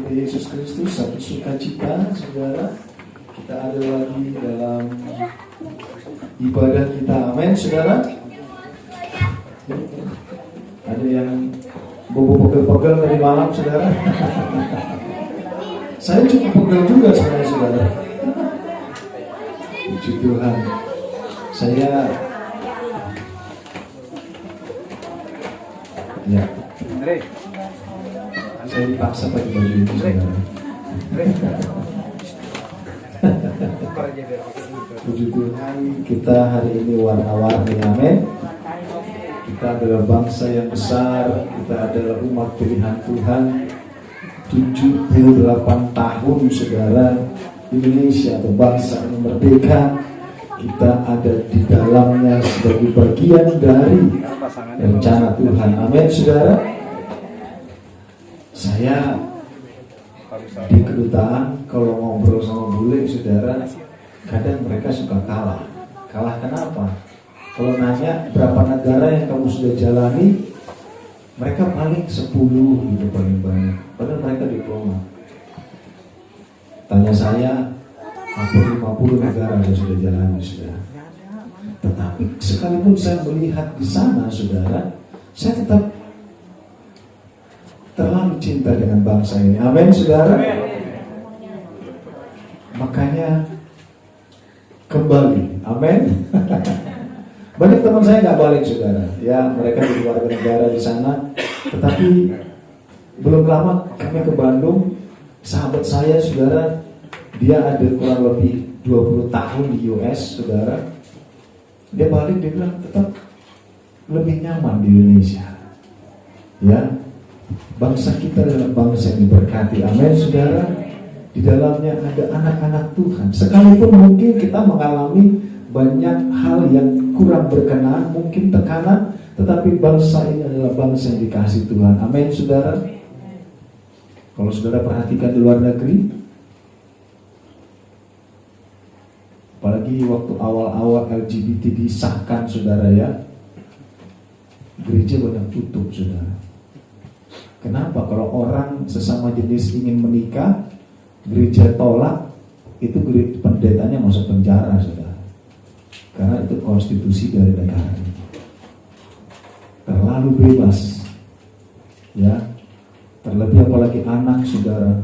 Tuhan Yesus Kristus, satu sukacita, saudara. Kita ada lagi dalam ibadah kita, amin, saudara. Ada yang bobo pegel-pegel tadi malam, saudara. Saya cukup pegel juga sebenarnya, saudara. Puji Tuhan. Saya dipaksa pakai baju ini, saudara. Puji Tuhan, kita hari ini warna-warni, amin. Kita adalah bangsa yang besar, kita adalah umat pilihan Tuhan. 78 tahun, saudara, Indonesia atau bangsa yang merdeka. Kita ada di dalamnya sebagai bagian dari rencana Tuhan, amin, saudara. Saya di kedutaan kalau ngobrol sama bule, saudara, kadang mereka suka kalah. Kalah kenapa? Kalau nanya berapa negara yang kamu sudah jalani, mereka paling 10 gitu paling banyak. Padahal mereka diplomat. Tanya saya, hampir 50 negara yang sudah jalani, saudara. Tetapi sekalipun saya melihat di sana, saudara, saya tetap terlalu cinta dengan bangsa ini. Amin, saudara. Makanya kembali, amin. Banyak teman saya nggak balik, saudara. Ya, mereka di luar negara di sana. Tetapi belum lama kami ke Bandung. Sahabat saya, saudara, dia ada kurang lebih 20 tahun di US, saudara. Dia balik, dia bilang tetap lebih nyaman di Indonesia. Ya, bangsa kita adalah bangsa yang diberkati, amin, saudara. Di dalamnya ada anak-anak Tuhan. Sekalipun mungkin kita mengalami banyak hal yang kurang berkenan, mungkin tekanan, tetapi bangsa ini adalah bangsa yang dikasih Tuhan, amin, saudara. Kalau saudara perhatikan di luar negeri, apalagi waktu awal-awal LGBT disahkan, saudara, ya, gereja banyak tutup, saudara. Kenapa? Kalau orang sesama jenis ingin menikah, gereja tolak, itu pendetanya masuk penjara, saudara. Karena itu konstitusi dari negara ini. Terlalu bebas, ya. Terlebih apalagi anak, saudara.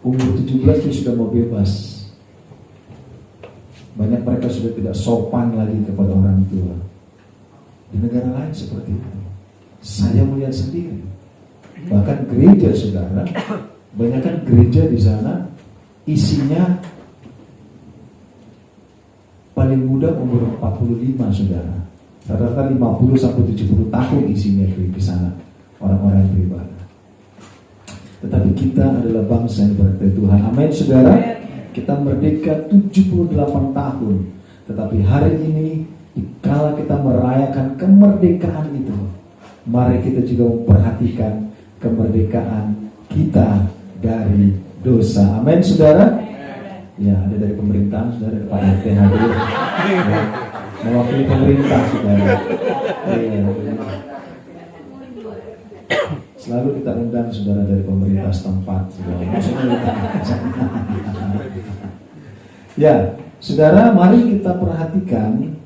Umur 17 itu sudah mau bebas. Banyak mereka sudah tidak sopan lagi kepada orang tua. Di negara lain seperti itu. Saya melihat sendiri. Bahkan gereja, saudara, banyakkan gereja di sana isinya paling muda umur 45, saudara. Rata-rata 50 sampai 70 tahun isinya di sana orang-orang yang beribadah. Tetapi kita adalah bangsa yang berkata Tuhan, amin, saudara. Kita merdeka 78 tahun. Tetapi hari ini, kala kita merayakan kemerdekaan itu, mari kita juga memperhatikan kemerdekaan kita dari dosa. Amin, saudara. Ya, ada dari pemerintahan, saudara, ada Pak RT hadir. Ya, mewakili pemerintah, saudara. Ya, selalu kita undang saudara dari pemerintah setempat, saudara. Ya, saudara, mari kita perhatikan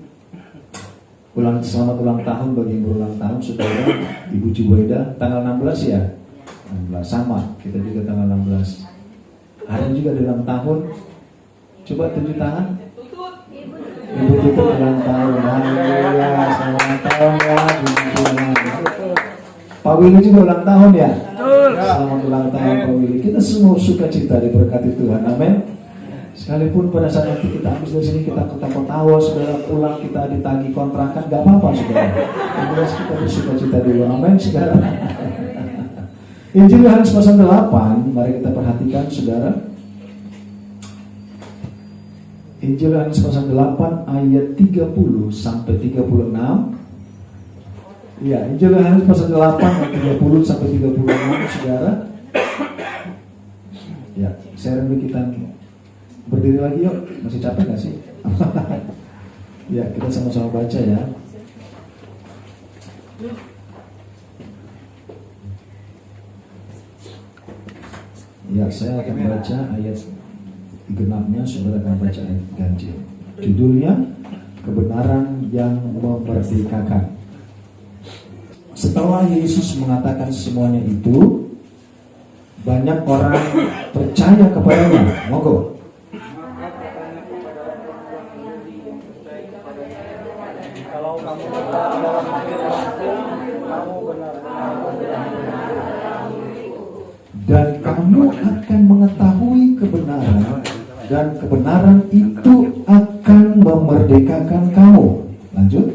selamat ulang tahun bagi yang berulang tahun, saudara. Ibu Jubaida tanggal 16, ya. 16 sama, kita juga tanggal 16. Hari ini juga dalam tahun. Coba tunjuk tangan. Ibu Tutut ulang tahun. Alhamdulillah, selamat tahun ya. Pak Willy juga ulang tahun, ya. Selamat ulang tahun Pak Willy. Kita semua sukacita diberkati Tuhan, amin. Sekalipun pada saat nanti kita habis dari sini kita ketawa-tawa, saudara, pulang kita ditagih kontrakan, gak apa-apa, saudara. Yang jelas kita bersukacita dulu, amin, saudara. Injil Yohanes pasal 8, mari kita perhatikan, saudara. Injil Yohanes pasal 8 ayat 30 sampai 36. Ya, Injil Yohanes pasal 8 ayat 30 sampai 36, saudara. Ya, saya rendah kita berdiri lagi yuk. Masih capek gak sih? Ya, kita sama-sama baca, ya. Ya, saya akan baca ayat genapnya, saudara akan baca ayat ganjil. Judulnya kebenaran yang memerdekakan. Setelah Yesus mengatakan semuanya itu, banyak orang percaya kepadanya. Monggo. Dan kamu akan mengetahui kebenaran, dan kebenaran itu akan memerdekakan kamu. Lanjut.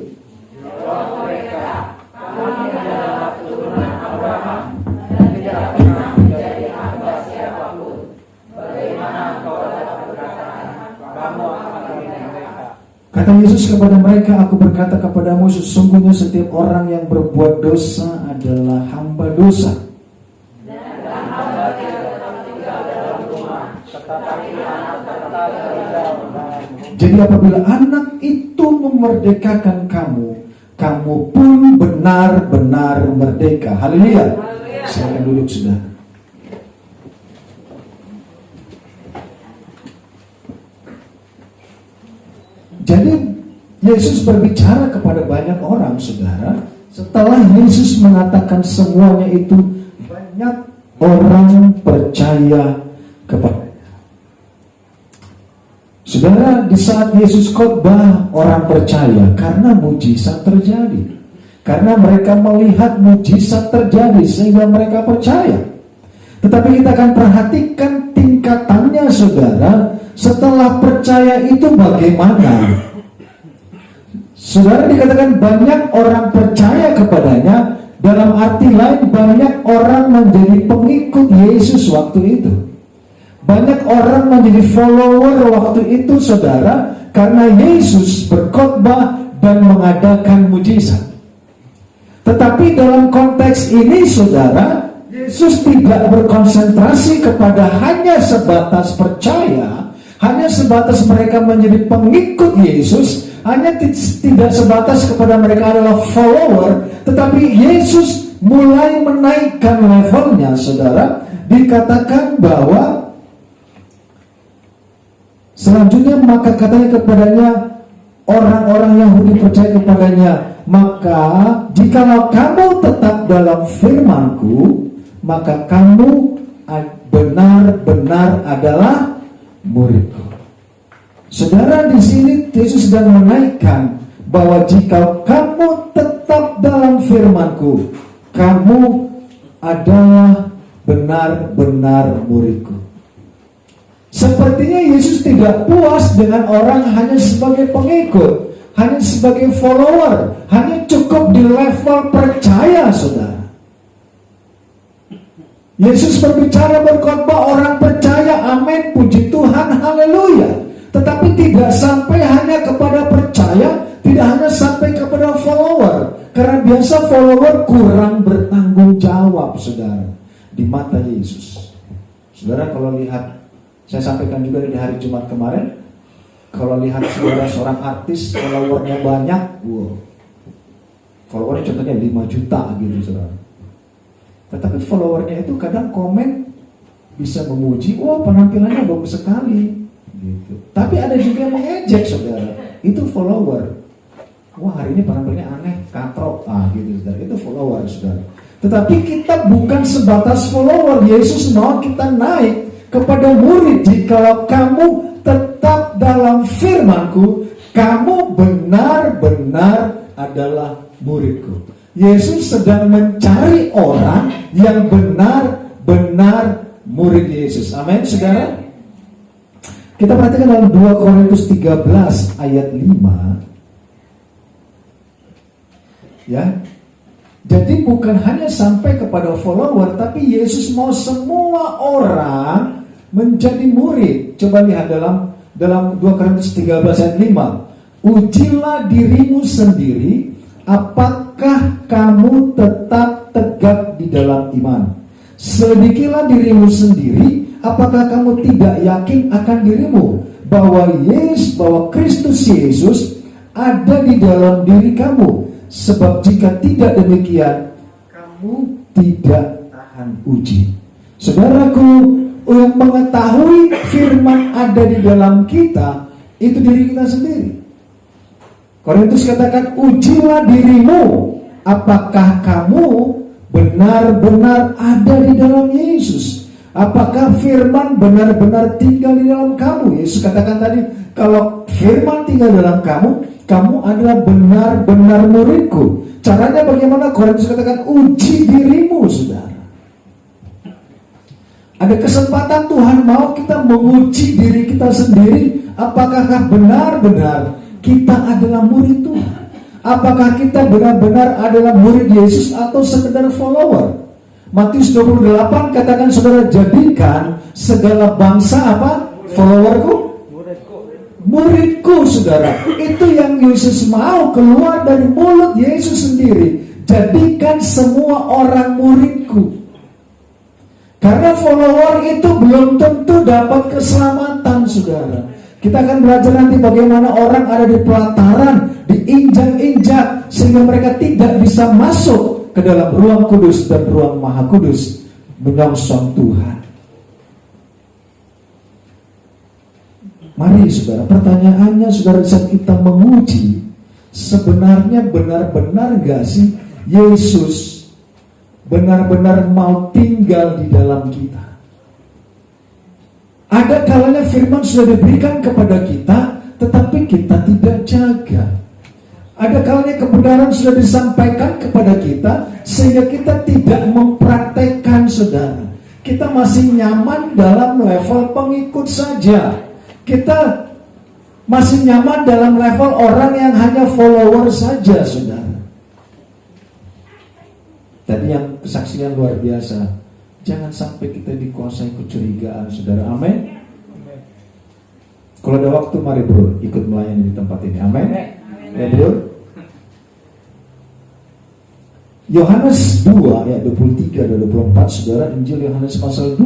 Kata Yesus kepada mereka, aku berkata kepadamu, sesungguhnya setiap orang yang berbuat dosa adalah hamba dosa. Jadi apabila anak itu memerdekakan kamu, kamu pun benar-benar merdeka. Haleluya. Silakan duduk, saudara. Jadi Yesus berbicara kepada banyak orang, saudara. Setelah Yesus mengatakan semuanya itu, banyak orang percaya kepada. Saudara, di saat Yesus khotbah, orang percaya karena mujizat terjadi. Karena mereka melihat mujizat terjadi sehingga mereka percaya. Tetapi kita akan perhatikan tingkatannya, saudara. Setelah percaya itu bagaimana? Saudara, dikatakan banyak orang percaya kepadanya. Dalam arti lain, banyak orang menjadi pengikut Yesus waktu itu. Banyak orang menjadi follower waktu itu, saudara, karena Yesus berkhotbah dan mengadakan mujizat. Tetapi dalam konteks ini, saudara, Yesus tidak berkonsentrasi kepada hanya sebatas percaya, hanya sebatas mereka menjadi pengikut Yesus, hanya tidak sebatas kepada mereka adalah follower, tetapi Yesus mulai menaikkan levelnya, saudara. Dikatakan bahwa selanjutnya maka katanya kepadanya, orang-orang Yahudi percaya kepadanya, maka jikalau kamu tetap dalam firman-Ku, maka kamu benar-benar adalah murid-Ku. Saudara, di sini Yesus sedang menaikkan bahwa jika kamu tetap dalam firman-Ku, kamu adalah benar-benar murid-Ku. Sepertinya Yesus tidak puas dengan orang hanya sebagai pengikut, hanya sebagai follower, hanya cukup di level percaya, saudara. Yesus berbicara, berkhotbah, orang percaya, amin, puji Tuhan, haleluya. Tetapi tidak sampai hanya kepada percaya, tidak hanya sampai kepada follower. Karena biasa follower kurang bertanggung jawab, saudara, di mata Yesus. Saudara, kalau lihat, saya sampaikan juga di hari Jumat kemarin, kalau lihat saudara seorang artis, followernya banyak, wow, followernya contohnya 5 juta gitu, saudara. Tetapi followernya itu kadang komen bisa memuji, wah penampilannya bagus sekali, gitu. Tapi ada juga yang mengejek, saudara. Itu follower. Wah, hari ini penampilannya aneh, katrok, gitu, saudara. Itu follower, saudara. Tetapi kita bukan sebatas follower. Yesus mau kita naik kepada murid. Jikalau kamu tetap dalam firman-Ku, kamu benar-benar adalah murid-Ku. Yesus sedang mencari orang yang benar-benar murid Yesus. Amin, saudara. Kita perhatikan dalam 2 Korintus 13 ayat 5. Ya. Jadi bukan hanya sampai kepada follower, tapi Yesus mau semua orang menjadi murid. Coba lihat dalam 2 Korintus 13 ayat 5. Ujilah dirimu sendiri, apakah kamu tetap tegak di dalam iman. Selidikilah dirimu sendiri, apakah kamu tidak yakin akan dirimu bahwa Kristus Yesus ada di dalam diri kamu. Sebab jika tidak demikian, kamu tidak tahan uji. Saudaraku, yang mengetahui firman ada di dalam kita, itu diri kita sendiri. Korintus katakan, ujilah dirimu, apakah kamu benar-benar ada di dalam Yesus? Apakah firman benar-benar tinggal di dalam kamu? Yesus katakan tadi, kalau firman tinggal dalam kamu, kamu adalah benar-benar muridku. Caranya bagaimana? Korintus katakan, uji dirimu, saudara. Ada kesempatan Tuhan mau kita menguji diri kita sendiri. Apakah benar-benar kita adalah murid Tuhan? Apakah kita benar-benar adalah murid Yesus atau sekedar follower? Matius 28 katakan, saudara, jadikan segala bangsa apa? Followerku? Muridku, saudara. Itu yang Yesus mau keluar dari mulut Yesus sendiri. Jadikan semua orang muridku. Karena follower itu belum tentu dapat keselamatan, saudara. Kita akan belajar nanti bagaimana orang ada di pelataran, diinjak-injak, sehingga mereka tidak bisa masuk ke dalam ruang kudus dan ruang maha kudus menyongsong Tuhan. Mari saudara, pertanyaannya saudara, saat kita menguji, sebenarnya benar-benar gak sih Yesus benar-benar mau tinggal di dalam kita? Ada kalanya firman sudah diberikan kepada kita, tetapi kita tidak jaga. Ada kalanya kebenaran sudah disampaikan kepada kita, sehingga kita tidak mempraktekkan, saudara. Kita masih nyaman dalam level pengikut saja. Kita masih nyaman dalam level orang yang hanya follower saja, saudara. Tadi yang kesaksian luar biasa. Jangan sampai kita dikuasai kecurigaan, saudara. Amin. Kalau ada waktu, mari bro, ikut melayani di tempat ini. Amin. Ya bro. Yohanes 2 ayat 23 dan 24, saudara. Injil Yohanes pasal 2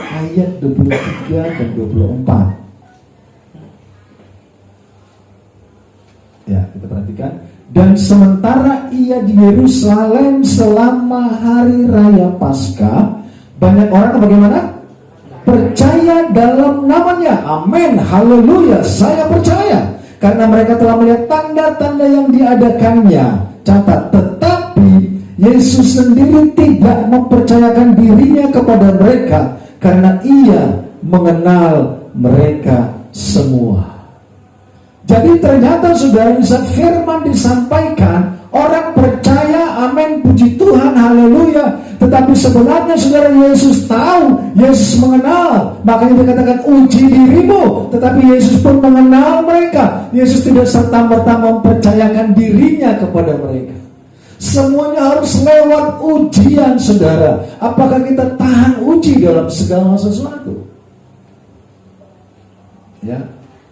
ayat 23 dan 24. Ya, kita perhatikan. Dan sementara ia di Yerusalem selama hari raya Paskah, banyak orang bagaimana? Percaya dalam namanya. Amin, haleluya, saya percaya. Karena mereka telah melihat tanda-tanda yang diadakannya. Catat, tetapi Yesus sendiri tidak mempercayakan dirinya kepada mereka, karena ia mengenal mereka semua. Jadi ternyata saudara, saat firman disampaikan, orang percaya, amin, puji Tuhan, haleluya. Tetapi sebenarnya saudara, Yesus tahu, Yesus mengenal. Makanya dikatakan uji dirimu. Tetapi Yesus pun mengenal mereka. Yesus tidak serta-merta mempercayakan dirinya kepada mereka. Semuanya harus lewat ujian, saudara. Apakah kita tahan uji dalam segala sesuatu? Ya,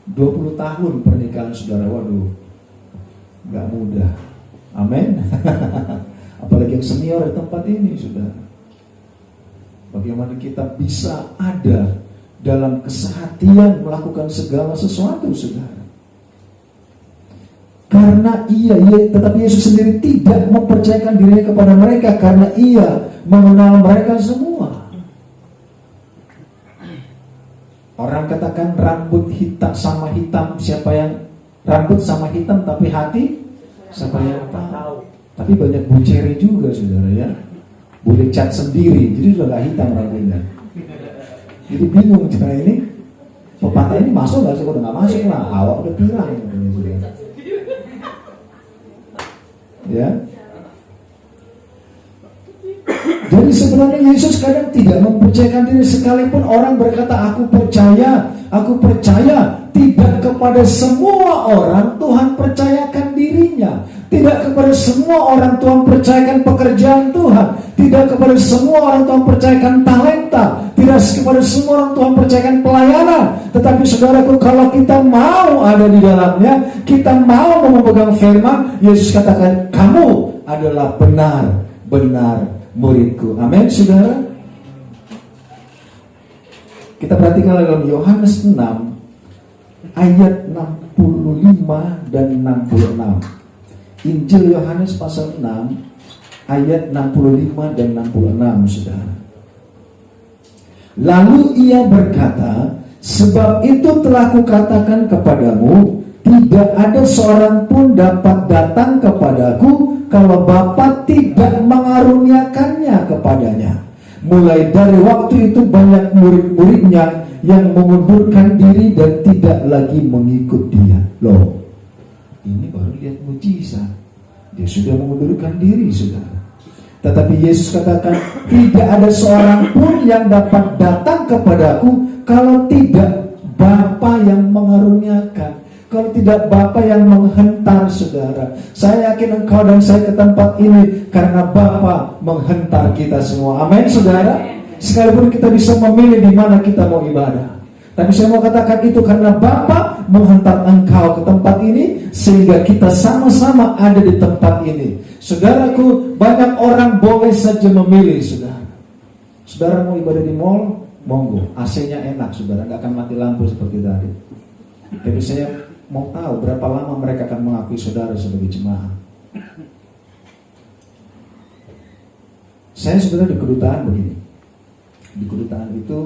20 tahun pernikahan saudara, waduh, gak mudah. Amin. Apalagi yang senior di tempat ini, saudara. Bagaimana kita bisa ada dalam kesehatian melakukan segala sesuatu, saudara. Karena tetapi Yesus sendiri tidak mempercayakan dirinya kepada mereka, karena ia mengenal mereka semua. Orang katakan rambut hitam sama hitam, siapa yang rambut sama hitam tapi hati siapa yang tahu. Tapi banyak buceri juga, saudara, ya. Boleh cat sendiri, jadi sudah gak hitam rambutnya. Jadi bingung, cara ini pepatah ini masuk gak sih? Kalau gak masuk lah, awak udah pirang, saudara. Ya. Jadi sebenarnya Yesus kadang tidak mempercayakan diri, sekalipun orang berkata aku percaya, tidak kepada semua orang Tuhan percayakan dirinya. Tidak kepada semua orang Tuhan percayakan pekerjaan Tuhan. Tidak kepada semua orang Tuhan percayakan talenta. Tidak kepada semua orang Tuhan percayakan pelayanan. Tetapi saudaraku, kalau kita mau ada di dalamnya, kita mau memegang firman, Yesus katakan kamu adalah benar-benar muridku. Amin, saudara. Kita perhatikan dalam Yohanes 6 ayat 65 dan 66. Injil Yohanes pasal 6 ayat 65 dan 66, saudara. Lalu ia berkata, sebab itu telah kukatakan kepadamu, tidak ada seorang pun dapat datang kepadaku kalau Bapa tidak mengaruniakannya kepadanya. Mulai dari waktu itu banyak murid-muridnya yang mengundurkan diri dan tidak lagi mengikut dia. Loh, ini baru lihat mujizat. Dia sudah mengundurkan diri, saudara. Tetapi Yesus katakan, tidak ada seorang pun yang dapat datang kepadaku kalau tidak Bapa yang mengaruniakan. Kalau tidak Bapa yang menghentar, saudara. Saya yakin engkau dan saya ke tempat ini karena Bapa menghentar kita semua. Amin, saudara. Sekalipun kita bisa memilih di mana kita mau ibadah, tapi saya mau katakan itu karena Bapa menghentar engkau ke tempat ini, sehingga kita sama-sama ada di tempat ini. Saudaraku, banyak orang boleh saja memilih, saudara. Saudara mau ibadah di mall, monggo, AC-nya enak, saudara, gak akan mati lampu seperti tadi. Tapi saya mau tahu berapa lama mereka akan mengakui saudara sebagai jemaah. Saya sebenarnya di kedutaan begini. Di kedutaan itu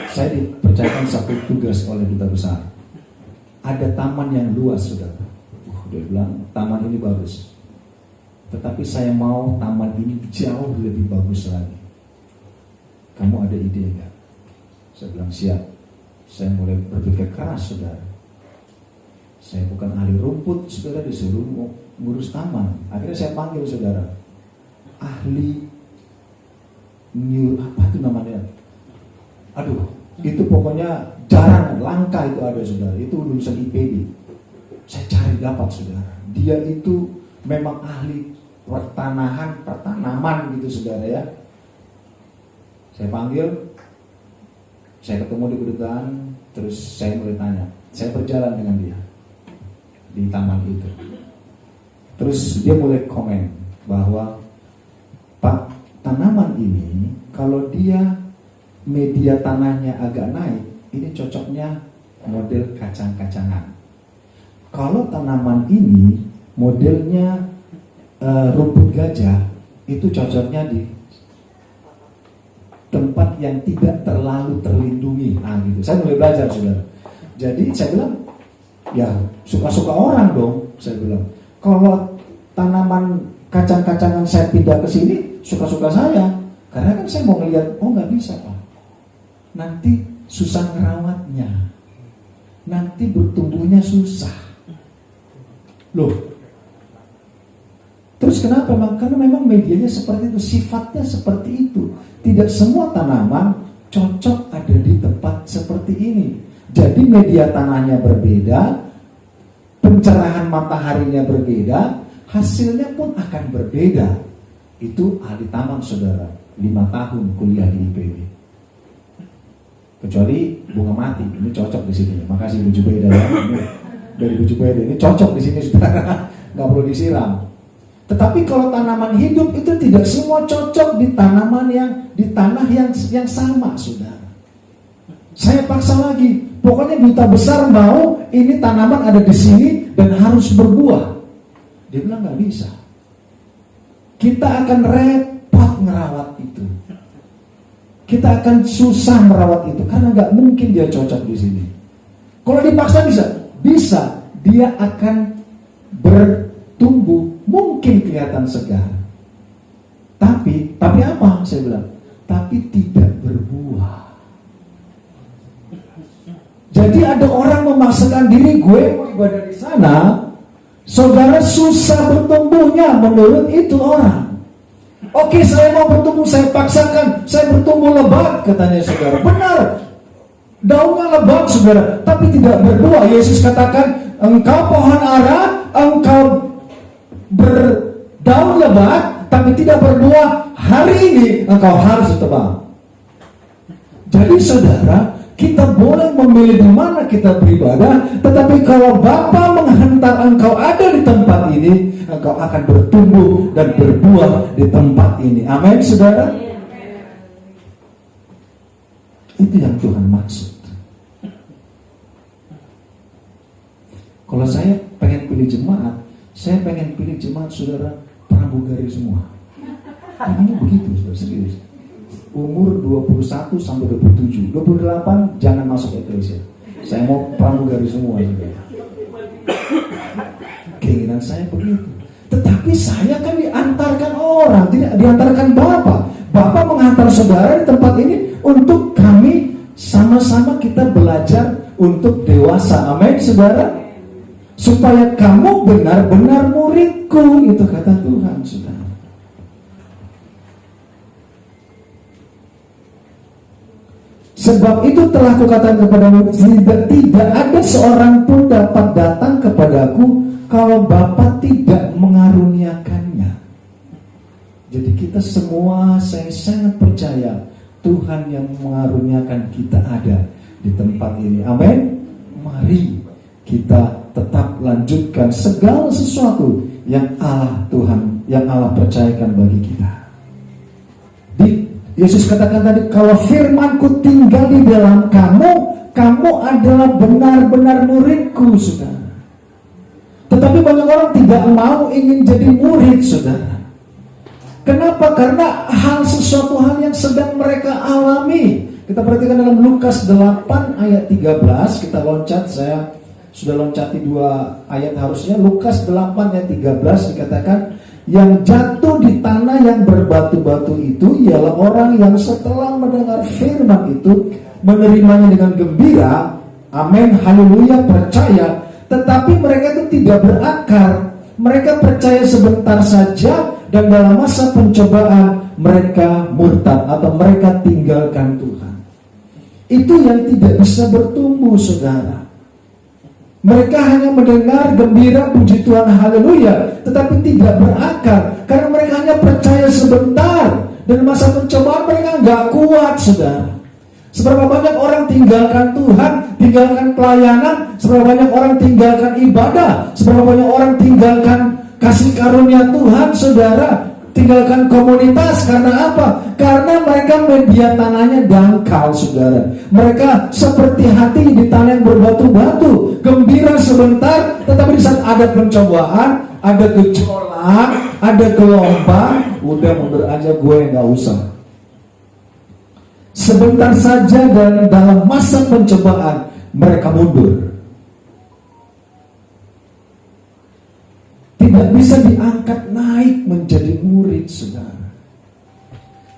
saya dipercayakan satu tugas oleh duta besar. Ada taman yang luas, saudara. Dia bilang taman ini bagus, tetapi saya mau taman ini jauh lebih bagus lagi. Kamu ada ide enggak? Saya bilang siap. Saya mulai berpikir keras, saudara. Saya bukan ahli rumput, saudara, disuruh ngurus taman. Akhirnya saya panggil, saudara, ahli apa itu namanya? Aduh, itu pokoknya jarang, langka itu ada, saudara. Itu lulusan IPB. Saya cari dapat, saudara. Dia itu memang ahli pertanaman gitu, saudara ya. Saya panggil, saya ketemu di kedutaan, terus saya mulai tanya. Saya berjalan dengan dia di taman itu. Terus dia mulai komen bahwa, Pak, tanaman ini kalau dia media tanahnya agak naik, ini cocoknya model kacang-kacangan. Kalau tanaman ini modelnya rumput gajah, itu cocoknya di tempat yang tidak terlalu terlindungi. Nah gitu. Saya mulai belajar, saudara. Jadi saya bilang, ya suka-suka orang dong. Saya bilang, kalau tanaman kacang-kacangan saya pindah ke sini, suka-suka saya. Karena kan saya mau ngeliat, oh nggak bisa, Pak. Nanti susah ngerawatnya, nanti bertumbuhnya susah. Loh, terus kenapa? Karena memang medianya seperti itu, sifatnya seperti itu. Tidak semua tanaman cocok ada di tempat seperti ini. Jadi media tanahnya berbeda, pencerahan mataharinya berbeda, hasilnya pun akan berbeda. Itu ahli taman, saudara, 5 tahun kuliah di IPB. Kecuali bunga mati, ini cocok di sini. Makasih Bu Jubaida ya. Dari Bu Jubaida ini cocok di sini, saudara. Nggak perlu disiram. Tetapi kalau tanaman hidup itu tidak semua cocok di tanaman di tanah yang sama, saudara. Saya paksa lagi. Pokoknya duta besar mau ini tanaman ada di sini dan harus berbuah. Dia bilang nggak bisa. Kita akan repot merawat itu. Kita akan susah merawat itu karena nggak mungkin dia cocok di sini. Kalau dipaksa bisa. Dia akan bertumbuh, mungkin kelihatan segar. Tapi apa? Saya bilang, tapi tidak berbuah. Jadi ada orang memaksakan diri, gue mau ibadah di sana, saudara, susah bertumbuhnya menurut itu orang. Oke, saya mau bertumbuh, saya paksakan, saya bertumbuh lebat, katanya saudara. Benar, daunnya lebat, saudara, tapi tidak berbuah. Yesus katakan, engkau pohon ara, engkau berdaun lebat, tapi tidak berbuah, hari ini engkau harus ditebang. Jadi saudara, kita boleh memilih di mana kita beribadah, tetapi kalau Bapa menghentar engkau ada di tempat ini, engkau akan bertumbuh dan berbuah di tempat ini. Amin, saudara. Itu yang Tuhan maksud. Kalau saya pengen pilih jemaat, saya pengen pilih jemaat, saudara, pramugari semua. Ini begitu, saudara, serius. umur 21 sampai 27, 28 jangan masuk eklesia. Saya mau pramugari semua. Keinginan saya begitu. Tetapi saya kan diantarkan orang, tidak diantarkan Bapak. Bapak menghantar saudara di tempat ini untuk kami sama-sama kita belajar untuk dewasa. Amin, saudara. Supaya kamu benar-benar muridku, itu kata Tuhan, saudara. Sebab itu telah kukatakan kepadamu, tidak ada seorang pun dapat datang kepadaku kalau Bapa tidak mengaruniakannya. Jadi kita semua, saya sangat percaya Tuhan yang mengaruniakan kita ada di tempat ini. Amin. Mari kita tetap lanjutkan segala sesuatu yang Allah percayakan bagi kita. Yesus katakan tadi, kalau firman-Ku tinggal di dalam kamu, kamu adalah benar-benar murid-Ku, saudara. Tetapi banyak orang tidak mau ingin jadi murid, saudara. Kenapa? Karena sesuatu hal yang sedang mereka alami. Kita perhatikan dalam Lukas 8 ayat 13, kita loncat, saya sudah loncati 2 ayat harusnya. Lukas 8 ayat 13 dikatakan, yang jatuh di tanah yang berbatu-batu itu ialah orang yang setelah mendengar firman itu menerimanya dengan gembira, amin, haleluya, percaya, tetapi mereka itu tidak berakar. Mereka percaya sebentar saja dan dalam masa pencobaan mereka murtad atau mereka tinggalkan Tuhan. Itu yang tidak bisa bertumbuh, saudara. Mereka hanya mendengar gembira, puji Tuhan, haleluya, tetapi tidak berakar, karena mereka hanya percaya sebentar, dan masa pencobaan mereka nggak kuat, saudara. Seberapa banyak orang tinggalkan Tuhan, tinggalkan pelayanan, seberapa banyak orang tinggalkan ibadah, seberapa banyak orang tinggalkan kasih karunia Tuhan, saudara, tinggalkan komunitas. Karena apa? Karena mereka media tanahnya dangkal, saudara. Mereka seperti hati di tanah yang berbatu-batu, gembira sebentar, tetapi di saat ada pencobaan, ada gejolak, ada gelombang, udah mundur aja, gue nggak usah. Sebentar saja dan dalam masa pencobaan mereka mundur. Tidak bisa diangkat naik menjadi murid, saudara.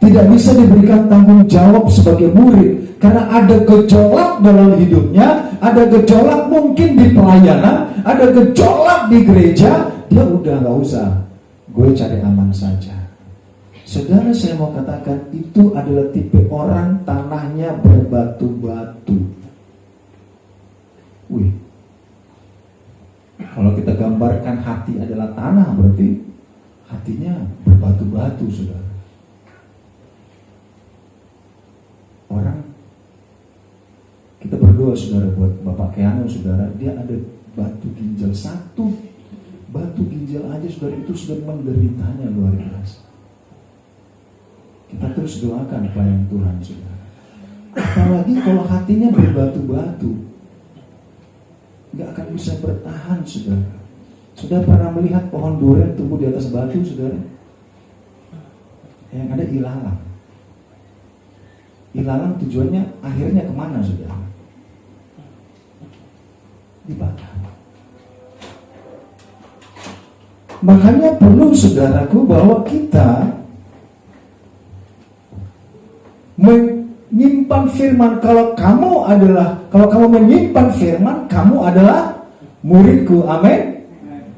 Tidak bisa diberikan tanggung jawab sebagai murid, karena ada gejolak dalam hidupnya, ada gejolak mungkin di pelayanan, ada gejolak di gereja, dia udah gak usah, gue cari aman saja. Saudara, saya mau katakan itu adalah tipe orang tanahnya berbatu-batu. Wih, kalau kita gambarkan hati adalah tanah, berarti hatinya berbatu-batu, saudara. Orang, kita berdoa, saudara, buat Bapak Keanu, saudara, dia ada batu ginjal, 1 batu ginjal aja, saudara, itu sudah menderitanya luar biasa. Kita terus doakan pelayan Tuhan, saudara. Apalagi kalau hatinya berbatu-batu, gak akan bisa bertahan, saudara. Sudah pernah melihat pohon durian tumbuh di atas batu, saudara? Yang ada ilalang. Ilalang tujuannya akhirnya kemana, saudara? Dibakar. Makanya perlu, saudaraku, bahwa kita menyimpan firman. Kalau kamu menyimpan firman, kamu adalah muridku. Amin.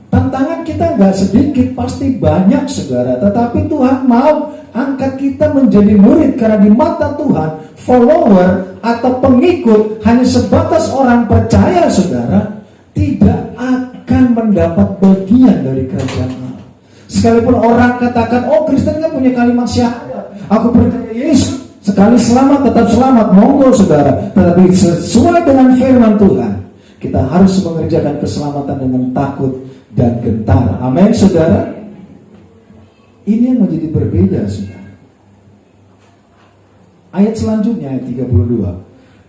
Tantangan kita gak sedikit, pasti banyak, saudara. Tetapi Tuhan mau angkat kita menjadi murid, karena di mata Tuhan follower atau pengikut hanya sebatas orang percaya, saudara, tidak akan mendapat bagian dari kerajaan Allah. Sekalipun orang katakan, oh Kristen kan punya kalimat syahadat, aku percaya Yesus, sekali selamat tetap selamat, monggo, saudara. Tetapi sesuai dengan firman Tuhan, kita harus mengerjakan keselamatan dengan takut dan gentar. Amin, saudara. Ini yang menjadi berbeda, saudara. Ayat selanjutnya, ayat 32.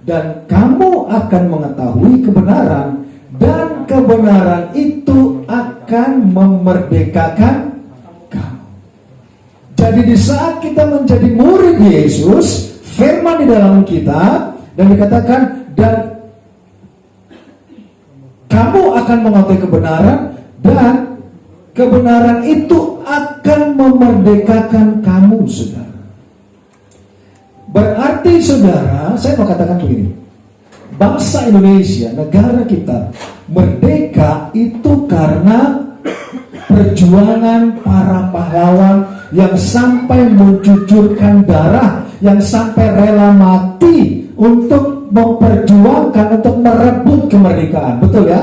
Dan kamu akan mengetahui kebenaran, dan kebenaran itu akan memerdekakan kamu. Jadi di saat kita menjadi murid Yesus, firman di dalam kita, dan dikatakan, dan kamu akan mengetahui kebenaran, dan kebenaran itu akan memerdekakan kamu, saudara. Berarti, saudara, saya mau katakan begini, bangsa Indonesia, negara kita merdeka itu karena perjuangan para pahlawan yang sampai mencucurkan darah, yang sampai rela mati untuk memperjuangkan, untuk merebut kemerdekaan. Betul ya?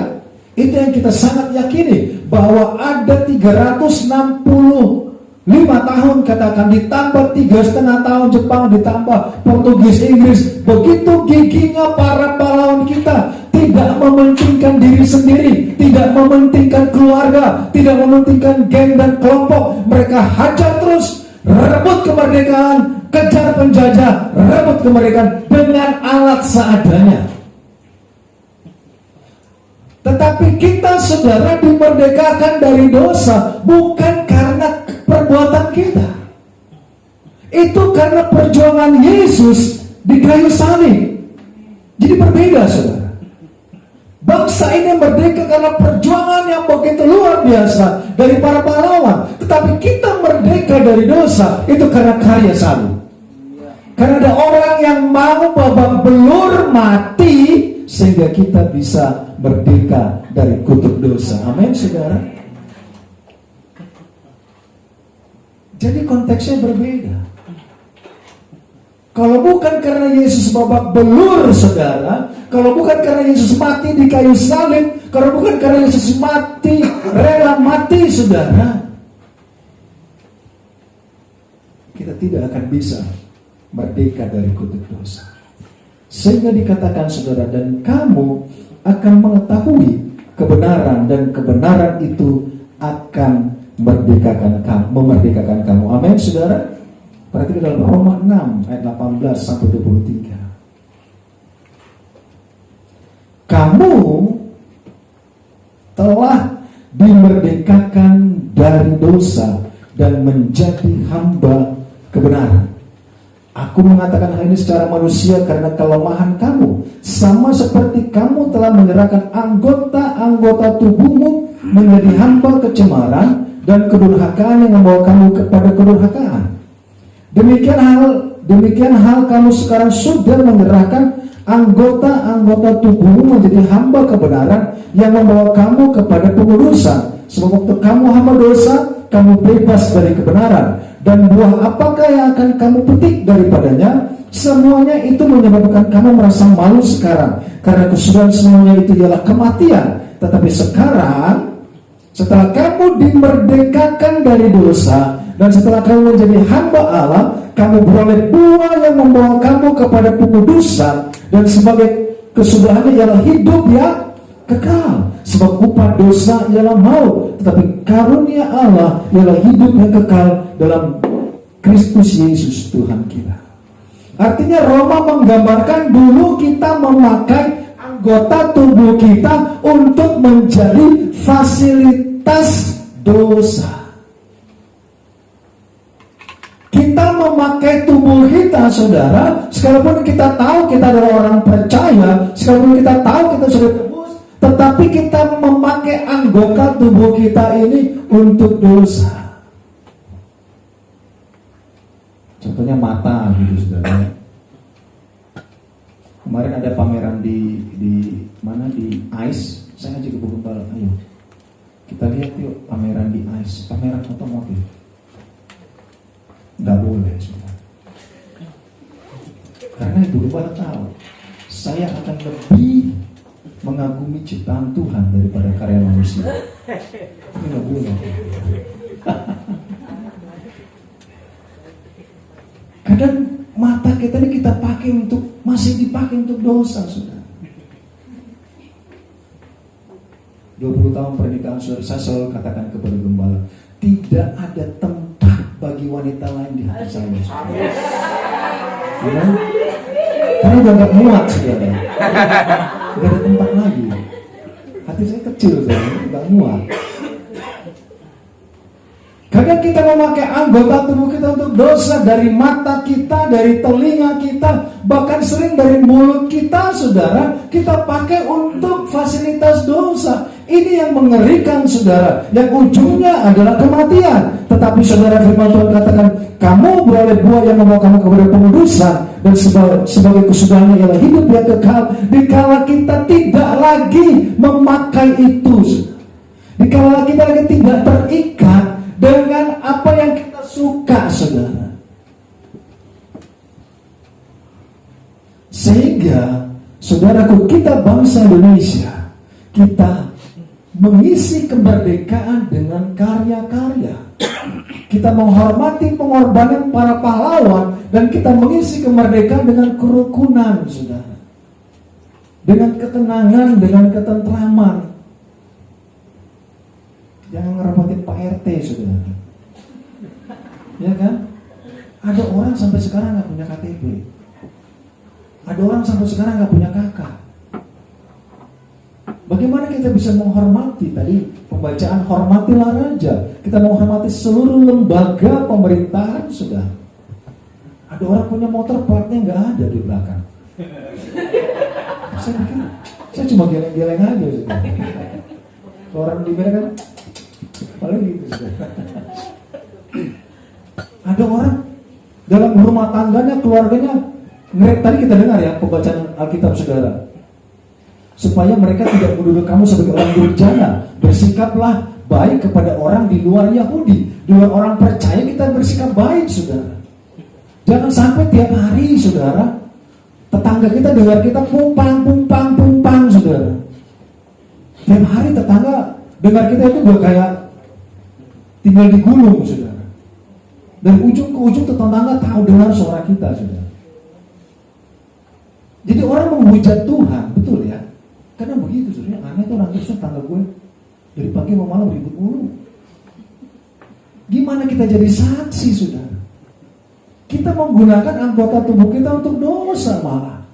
Itu yang kita sangat yakini, bahwa ada 365 tahun katakan, ditambah 3,5 tahun Jepang, ditambah Portugis, Inggris. Begitu giginya para pahlawan kita, tidak mementingkan diri sendiri, tidak mementingkan keluarga, tidak mementingkan geng dan kelompok. Mereka hajar terus, rebut kemerdekaan, kejar penjajah, rebut kemerdekaan dengan alat seadanya. Tetapi kita, saudara, dimerdekakan dari dosa bukan karena perbuatan kita. Itu karena perjuangan Yesus di kayu salib. Jadi berbeda, saudara. Bangsa ini merdeka karena perjuangan yang begitu luar biasa dari para pahlawan. Tetapi kita merdeka dari dosa itu karena karya salib. Karena ada orang yang mau babak belur mati sehingga kita bisa merdeka dari kutuk dosa. Amin, saudara. Jadi konteksnya berbeda. Kalau bukan karena Yesus babak belur, saudara, kalau bukan karena Yesus mati di kayu salib, kalau bukan karena Yesus mati, rela mati, saudara, kita tidak akan bisa merdeka dari kutuk dosa. Sehingga dikatakan, saudara, dan kamu akan mengetahui kebenaran, dan kebenaran itu akan memerdekakan kamu. Amin, saudara. Perhatikan dalam Roma 6 ayat 18 sampai 23. Kamu telah dimerdekakan dari dosa dan menjadi hamba kebenaran. Aku mengatakan hal ini secara manusia karena kelemahan kamu. Sama seperti kamu telah menyerahkan anggota-anggota tubuhmu menjadi hamba kecemaran dan kedurhakaan yang membawa kamu kepada kedurhakaan. Demikian hal kamu sekarang sudah menyerahkan anggota-anggota tubuhmu menjadi hamba kebenaran yang membawa kamu kepada pengudusan. Sebab waktu kamu hamba dosa, kamu bebas dari kebenaran. Dan buah apakah yang akan kamu petik daripadanya? Semuanya itu menyebabkan kamu merasa malu sekarang, karena kesudahan semuanya itu ialah kematian. Tetapi sekarang, setelah kamu dimerdekakan dari dosa, dan setelah kamu menjadi hamba Allah, kamu beroleh buah yang membawa kamu kepada pengudusan, dan sebagai kesudahannya ialah hidup yang kekal. Sebab upah dosa ialah maut, tetapi karunia Allah ialah hidup yang kekal dalam Kristus Yesus Tuhan kita. Artinya Roma menggambarkan dulu kita memakai anggota tubuh kita untuk menjadi fasilitas dosa. Kita memakai tubuh kita, saudara, sekalipun kita tahu kita adalah orang percaya, sekalipun kita tahu kita sudah tebus, tetapi kita memakai anggota tubuh kita ini untuk dosa. Contohnya mata, gitu, saudara. Kemarin ada pameran di mana, di ICE. Saya ngajak ke Bu Gembala, ayo kita lihat yuk pameran di ICE, pameran otomotif. Nggak boleh, saudara. Karena Ibu Gembala tahu, saya akan lebih mengagumi ciptaan Tuhan daripada karya manusia. Ini nggak boleh. Kadang mata kita ini kita pakai untuk, masih dipakai untuk dosa, saudara. 20 tahun pernikahan saudara, saya selalu katakan kepada Gembala, tidak ada tempat bagi wanita lain di hati saya, saudara. Ya? Karena udah gak muat, saudara. Gak ada tempat lagi. Hati saya kecil, saudara, gak muat. Kadang kita memakai anggota tubuh kita untuk dosa, dari mata kita, dari telinga kita, bahkan sering dari mulut kita, saudara, kita pakai untuk fasilitas dosa. Ini yang mengerikan, saudara, yang ujungnya adalah kematian. Tetapi saudara, firman Tuhan katakan, kamu beroleh buah yang membawa kamu kepada pengudusan, dan sebagai kesudahannya ialah hidup yang kekal. Dikala kita tidak lagi memakai itu, dikala kita lagi tidak terikat dengan apa yang kita suka, saudara. Sehingga, saudaraku, kita bangsa Indonesia, kita mengisi kemerdekaan dengan karya-karya. Kita menghormati pengorbanan para pahlawan, dan kita mengisi kemerdekaan dengan kerukunan, saudara. Dengan ketenangan, dengan ketentraman. Jangan ngerepotin Pak RT, saudara. Ya kan? Ada orang sampai sekarang gak punya KTP. Ada orang sampai sekarang gak punya kakak. Bagaimana kita bisa menghormati? Tadi pembacaan hormatilah raja. Kita menghormati seluruh lembaga pemerintahan, sudah. Ada orang punya motor platnya gak ada di belakang. Saya pikir, saya cuma geleng-geleng aja, sudah. Kalau orang di kan paling gitu, sudah. Ada orang dalam rumah tangganya, keluarganya, tadi kita dengar ya pembacaan Alkitab, saudara, supaya mereka tidak menuduh kamu sebagai orang durjana. Bersikaplah baik kepada orang di luar Yahudi, di luar orang percaya. Kita bersikap baik, saudara. Jangan sampai tiap hari, saudara, tetangga kita dengar kita pumpang, saudara. Tiap hari tetangga dengar kita itu udah kayak tinggal di gunung, saudara. Dari ujung ke ujung tetangga tahu dengar suara kita, saudara. Jadi orang menghujat Tuhan, betul ya? Karena begitu, saudara. Aneh tuh orang Kristen, tetangga gue dari pagi mau malam ribut mulu. Gimana kita jadi saksi, saudara? Kita menggunakan anggota tubuh kita untuk dosa malah.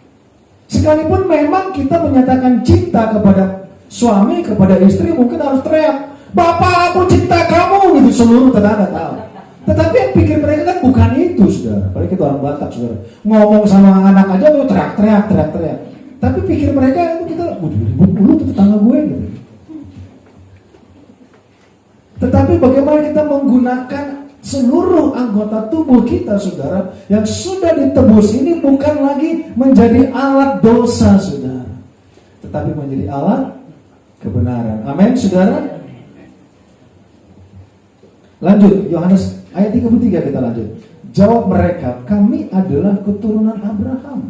Sekalipun memang kita menyatakan cinta kepada suami, kepada istri, mungkin harus teriak, "Bapak, aku cinta kamu," gitu, seluruh tetangga tahu. Tetapi yang pikir mereka kan bukan itu, saudara. Apalagi kita orang Batak, saudara. Ngomong sama anak aja tuh teriak-teriak. Tapi pikir mereka itu kita, ribut dulu tuh tetangga gue gitu. Tetapi bagaimana kita menggunakan seluruh anggota tubuh kita, saudara, yang sudah ditebus ini bukan lagi menjadi alat dosa, saudara, tetapi menjadi alat kebenaran. Amin, saudara. Lanjut, Yohanes ayat 33 kita lanjut. Jawab mereka, kami adalah keturunan Abraham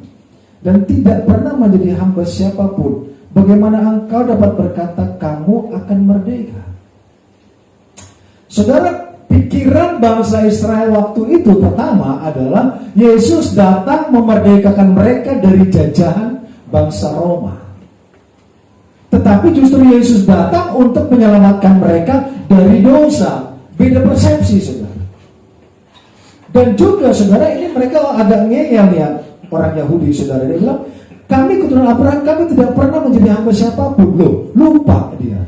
dan tidak pernah menjadi hamba siapapun. Bagaimana engkau dapat berkata kamu akan merdeka? Saudara, pikiran bangsa Israel waktu itu pertama adalah Yesus datang memerdekakan mereka dari jajahan bangsa Roma. Tetapi justru Yesus datang untuk menyelamatkan mereka dari dosa. Beda persepsi, saudara. Dan juga, saudara, ini mereka agak ngeyel ya, orang Yahudi, saudara. Dia bilang, kami keturunan Abraham, kami tidak pernah menjadi hamba siapapun. Loh, lupa dia.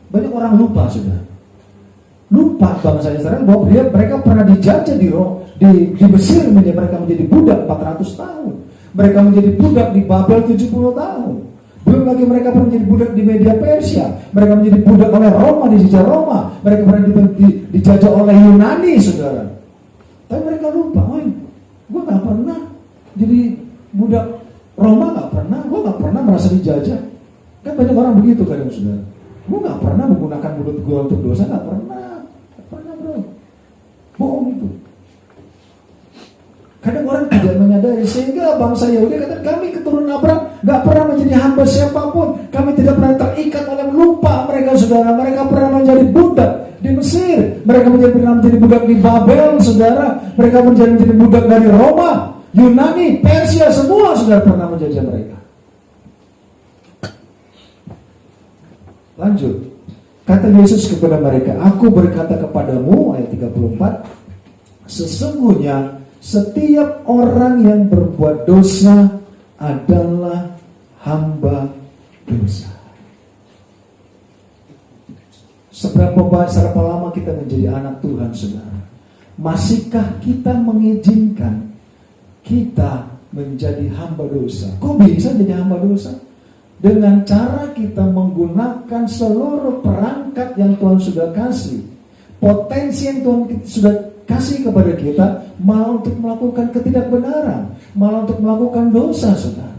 Banyak orang lupa, saudara. Lupa bangsa Israel bahwa mereka pernah dijajah di Mesir, mereka menjadi budak 400 tahun. Mereka menjadi budak di Babel 70 tahun. Belum lagi mereka pernah menjadi budak di Media Persia. Mereka menjadi budak oleh Roma, dijajah Roma. Mereka pernah dijajah oleh Yunani, saudara. Tapi mereka lupa, gue gak pernah jadi budak Roma, gak pernah. Gue gak pernah merasa dijajah. Kan banyak orang begitu kadang, saudara. Gue gak pernah menggunakan mulut gue untuk dosa, gak pernah. Bro, bohong itu. Kadang orang tidak menyadari, sehingga bangsa Yahudi kata kami keturunan Abraham gak pernah menjadi hamba siapapun. Kami tidak pernah terikat oleh, lupa mereka, saudara. Mereka pernah menjadi budak di Mesir. Mereka pernah menjadi budak di Babel, saudara. Mereka menjadi budak dari Roma, Yunani, Persia, semua saudara pernah menjajah mereka. Lanjut. Kata Yesus kepada mereka, aku berkata kepadamu, ayat 34, sesungguhnya setiap orang yang berbuat dosa adalah hamba dosa. Seberapa lama kita menjadi anak Tuhan, saudara? Masihkah kita mengizinkan kita menjadi hamba dosa? Kok bisa jadi hamba dosa? Dengan cara kita menggunakan seluruh perangkat yang Tuhan sudah kasih, potensi yang Tuhan sudah kasih kepada kita, malah untuk melakukan ketidakbenaran, malah untuk melakukan dosa, saudara.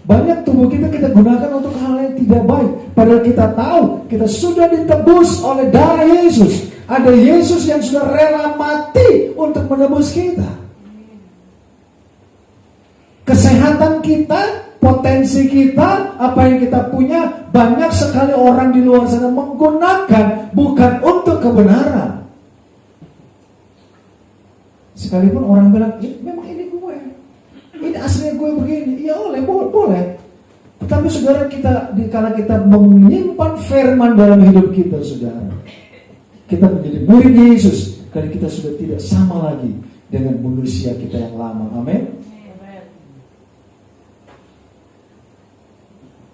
Banyak tubuh kita gunakan untuk hal yang tidak baik, padahal kita tahu kita sudah ditebus oleh darah Yesus. Ada Yesus yang sudah rela mati untuk menebus kita. Kesehatan kita, potensi kita, apa yang kita punya, banyak sekali orang di luar sana menggunakan bukan untuk kebenaran. Sekalipun orang bilang, memang ini gue, ini aslinya gue begini, ya boleh. Tetapi saudara, kala kita menyimpan firman dalam hidup kita, saudara, kita menjadi murid Yesus, karena kita sudah tidak sama lagi dengan manusia kita yang lama. Amin.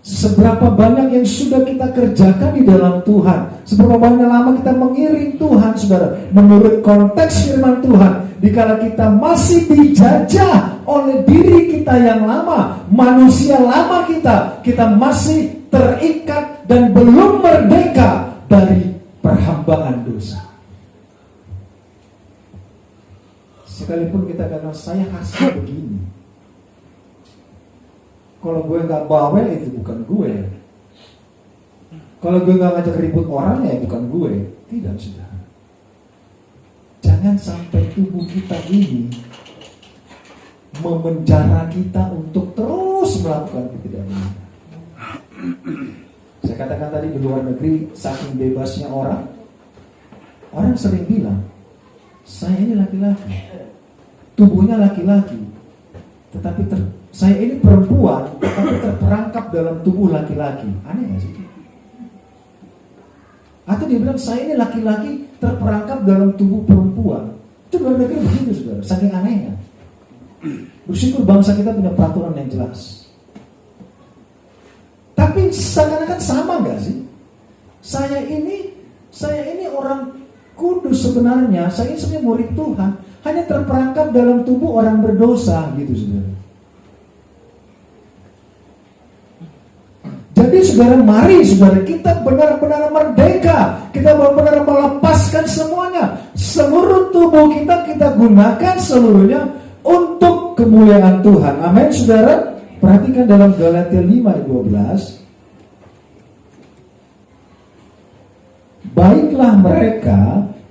Seberapa banyak yang sudah kita kerjakan di dalam Tuhan, seberapa banyak lama kita mengiring Tuhan, saudara, menurut konteks firman Tuhan. Dikala kita masih dijajah oleh diri kita yang lama, manusia lama kita masih terikat dan belum merdeka dari perhambaan dosa. Sekalipun kita katakan saya hasil begini, kalau gue gak bawel itu bukan gue. Kalau gue gak ngajak ribut orang ya bukan gue. Tidak, saudara. Jangan sampai tubuh kita ini memenjara kita untuk terus melakukan ketidakbenaran. Saya katakan tadi di luar negeri, saking bebasnya orang sering bilang, saya ini laki-laki, tubuhnya laki-laki, tetapi saya ini perempuan, tapi terperangkap dalam tubuh laki-laki. Aneh gak sih? Atau dia bilang, saya ini laki-laki terperangkap dalam tubuh perempuan. Itu luar negeri begitu, saudara. Saking anehnya. Bersyukur bangsa kita punya peraturan yang jelas. Tapi seakan-akan sama gak sih? Saya ini orang kudus sebenarnya. Saya ini sebenarnya murid Tuhan, hanya terperangkap dalam tubuh orang berdosa gitu, saudara. Jadi saudara, mari saudara, kita benar-benar merdeka. Kita benar-benar melepaskan semuanya. Seluruh tubuh kita gunakan seluruhnya untuk kemuliaan Tuhan. Amin, saudara. Perhatikan dalam Galatia 5 ayat 12. Baiklah mereka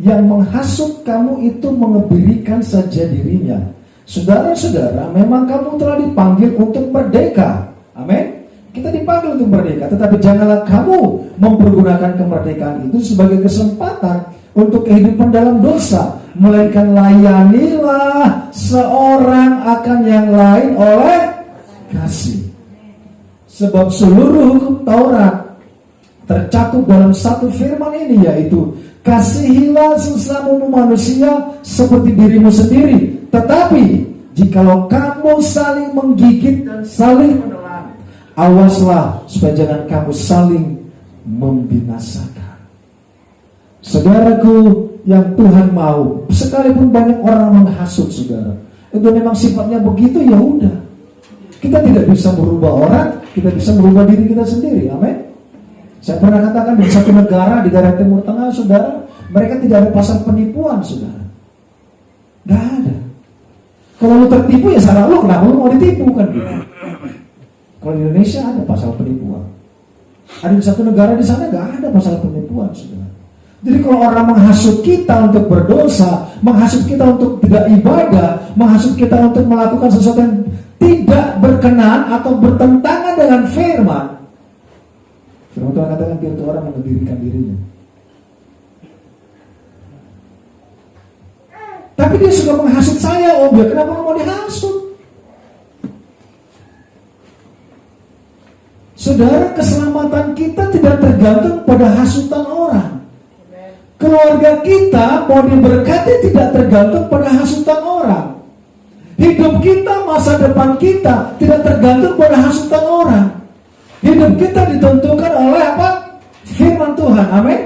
yang menghasut kamu itu mengebirikan saja dirinya. Saudara-saudara, memang kamu telah dipanggil untuk merdeka. Amin. Kita dipanggil untuk merdeka, tetapi janganlah kamu mempergunakan kemerdekaan itu sebagai kesempatan untuk kehidupan dalam dosa, melainkan layanilah seorang akan yang lain oleh kasih. Sebab seluruh hukum Taurat tercakup dalam satu firman ini, yaitu kasihilah sesamamu manusia seperti dirimu sendiri. Tetapi jikalau kamu saling menggigit dan saling menelan, awaslah supaya jangan kamu saling membinasakan. Saudaraku yang Tuhan mau, sekalipun banyak orang menghasut saudara, itu memang sifatnya begitu, ya udah. Kita tidak bisa merubah orang, kita bisa merubah diri kita sendiri. Amin. Saya pernah katakan di satu negara di daerah Timur Tengah, saudara, mereka tidak ada pasal penipuan, saudara. Gak ada. Kalau lu tertipu ya salah lu, kenapa lu mau ditipu kan gitu. Kalau di Indonesia ada pasal penipuan. Ada di satu negara di sana nggak ada pasal penipuan, saudara. Jadi kalau orang menghasut kita untuk berdosa, menghasut kita untuk tidak ibadah, menghasut kita untuk melakukan sesuatu yang tidak berkenan atau bertentangan dengan firman, firman Tuhan katakan biar itu orang mengebirikan dirinya. Tapi dia suka menghasut saya, ya kenapa mau dihasut? Saudara, keselamatan kita tidak tergantung pada hasutan orang. Keluarga kita mau diberkati tidak tergantung pada hasutan orang. Hidup kita, masa depan kita tidak tergantung pada hasutan orang. Hidup kita ditentukan oleh apa? firman Tuhan. Amin.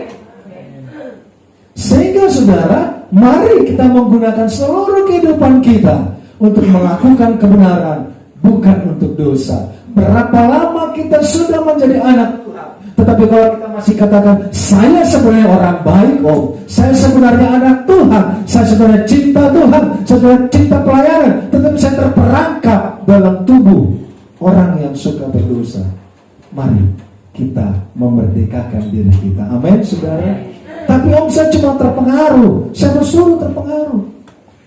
Sehingga saudara, mari kita menggunakan seluruh kehidupan kita untuk melakukan kebenaran, bukan untuk dosa. Berapa lama kita sudah menjadi anak Tuhan, tetapi kalau kita masih katakan, saya sebenarnya orang baik, saya sebenarnya anak Tuhan, saya sebenarnya cinta Tuhan, saya sebenarnya cinta pelayanan, tetapi saya terperangkap dalam tubuh orang yang suka berdosa. Mari kita memerdekakan diri kita. Amin, saudara. Tapi saya cuma terpengaruh, saya bersuruh terpengaruh.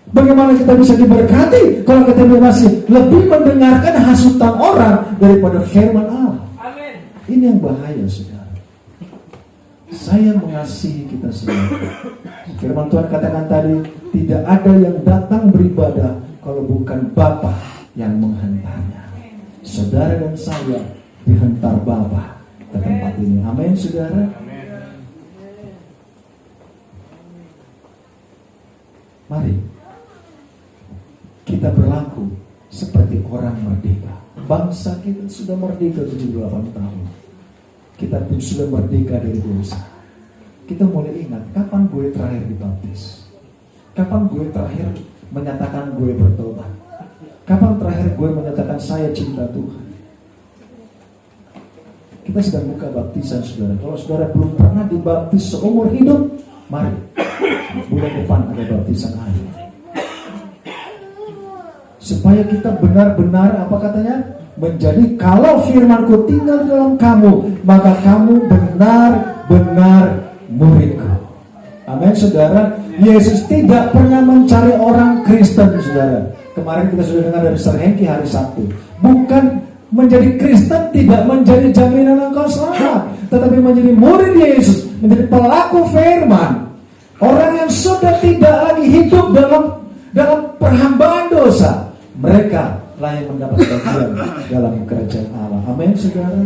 Bagaimana kita bisa diberkati kalau kita masih lebih mendengarkan hasutan orang daripada firman Allah? Amin. Ini yang bahaya, saudara. Saya mengasihi kita semua. Firman Tuhan katakan tadi, tidak ada yang datang beribadah kalau bukan Bapa yang menghantarnya. Saudara dan saya dihantar Bapa ke tempat ini. Amin, saudara. Mari kita berlaku seperti orang merdeka. Bangsa kita sudah merdeka 78 tahun. Kita pun sudah merdeka dari dosa. Kita mulai ingat, kapan gue terakhir dibaptis? Kapan gue terakhir menyatakan gue bertobat? Kapan terakhir gue menyatakan saya cinta Tuhan? Kita sedang buka baptisan, saudara. Kalau saudara belum pernah dibaptis seumur hidup, mari, bulan depan ada baptisan air. Supaya kita benar-benar, apa katanya? Menjadi, kalau firman-Ku tinggal di dalam kamu, maka kamu benar-benar murid-Ku. Amin, saudara. Yesus tidak pernah mencari orang Kristen, saudara. Kemarin kita sudah dengar dari Sir Hengki hari Sabtu. Bukan menjadi Kristen tidak menjadi jaminan engkau selamat, tetapi menjadi murid Yesus, menjadi pelaku firman. Orang yang sudah tidak lagi hidup dalam perhambaan dosa, mereka lah yang mendapat bagian dalam kerajaan Allah. Amin, saudara.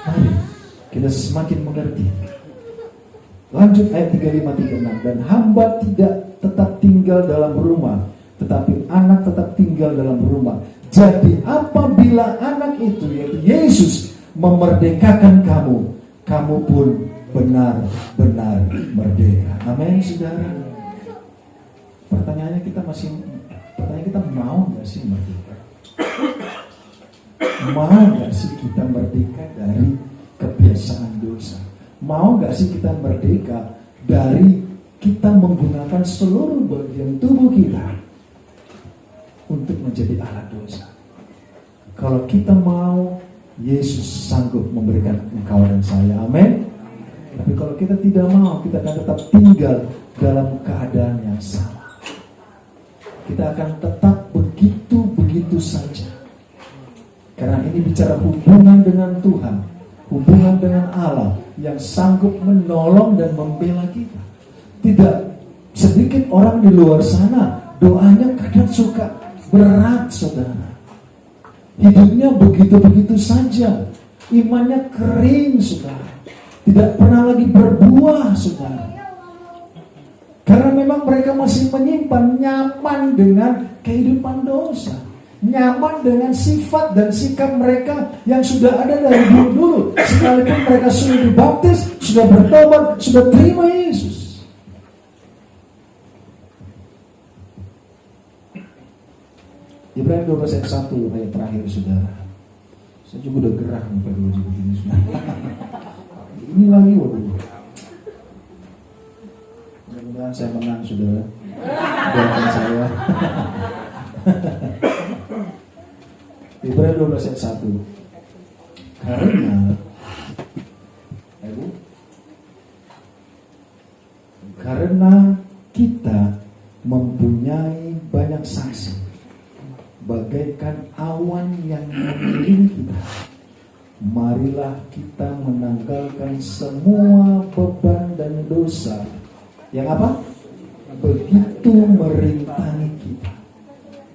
Mari kita semakin mengerti. Lanjut ayat 35-36. Dan hamba tidak tetap tinggal dalam rumah, tetapi anak tetap tinggal dalam rumah. Jadi apabila anak itu, yaitu Yesus, memerdekakan kamu, kamu pun benar-benar merdeka. Amin, saudara. Pertanyaannya kita mau gak sih merdeka? Mau gak sih kita merdeka dari kebiasaan dosa? Mau gak sih kita merdeka dari kita menggunakan seluruh bagian tubuh kita untuk menjadi alat dosa? Kalau kita mau, Yesus sanggup memberikan engkau dan saya. Amin. Tapi kalau kita tidak mau, kita akan tetap tinggal dalam keadaan yang sama. Kita akan tetap begitu saja. Karena ini bicara hubungan dengan Tuhan, hubungan dengan Allah yang sanggup menolong dan membela kita. Tidak sedikit orang di luar sana doanya kadang suka berat, saudara. Hidupnya begitu-begitu saja, imannya kering, saudara. Tidak pernah lagi berbuah, saudara. Karena memang mereka masih menyimpan, nyaman dengan kehidupan dosa, nyaman dengan sifat dan sikap mereka yang sudah ada dari dulu-dulu. Sekalipun mereka sudah dibaptis, sudah bertobat, sudah terima Yesus. Ibrani 12 ayat 1 ayat terakhir, saudara. Saya juga udah gerah nih pada wajah begini, saudara. Ini lagi, waduh. Mudah-mudahan saya menang, saudara. Doakan saya. Ibrani 12 ayat 1. Karena kita mempunyai banyak saksi, bagaikan awan yang mengelilingi kita, marilah kita menanggalkan semua beban dan dosa yang apa? Begitu merintangi kita,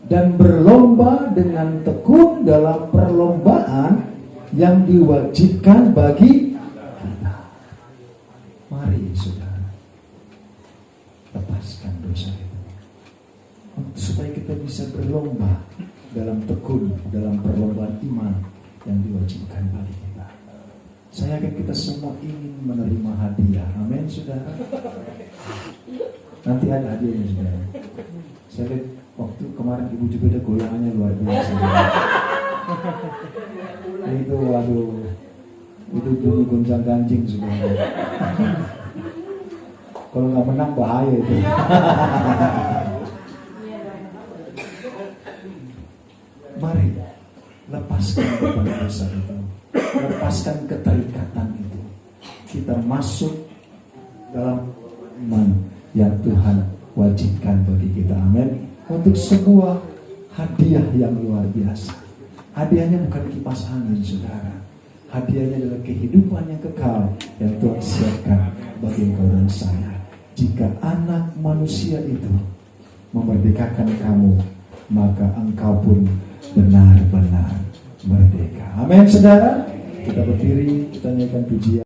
dan berlomba dengan tekun dalam perlombaan yang diwajibkan bagi kita. Mari, saudara, lepaskan dosa itu supaya kita bisa berlomba dalam tekun, dalam perlombaan iman yang diwajibkan bagi kita. Saya yakin kita semua ingin menerima hadiah. Amin, saudara. Nanti ada hadiahnya, saudara. Saya lihat waktu kemarin Ibu juga ada goyangannya luar biasa. Itu waduh, itu bunyi gonjang ganjing, saudara. Kalau nggak menang bahaya itu. Mari lepaskan beban dosa itu, lepaskan keterikatan itu. Kita masuk dalam iman yang Tuhan wajibkan bagi kita. Amin. Untuk sebuah hadiah yang luar biasa. Hadiahnya bukan kipas angin, saudara. Hadiahnya adalah kehidupan yang kekal yang Tuhan siapkan bagi engkau dan saya. Jika anak manusia itu memerdekakan kamu, maka engkau pun benar-benar merdeka. Amin, saudara. Kita berdiri, kita nyanyikan pujian.